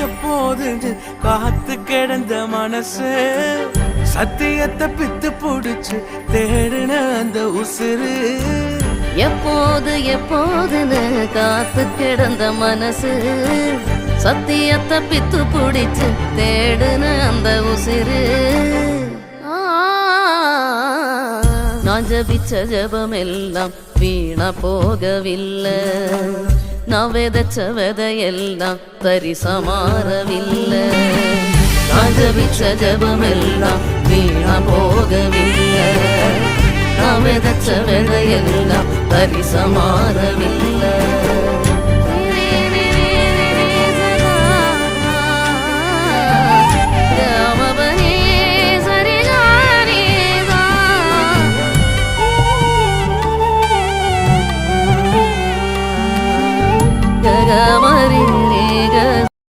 எப்போதுன்னு காத்து கிடந்த மனசு சத்தியத்தை பித்து புடிச்சு தேடுன அந்த உசுறு எப்போது எப்போதுன்னு காத்து கிடந்த மனசு சத்தியத்தை பித்து புடிச்சு தேடுன அந்த உசிறு நான் ஜபிச்ச ஜபம் எல்லாம் வீணா போகவில்லை நான் விதைச்ச விதையெல்லாம் பரிசமாறவில்லை நான் ஜபிச்ச ஜபம் எல்லாம் வீணா போகவில்லை நான் விதைச்ச விதையெல்லாம் பரிசமாறவில்லை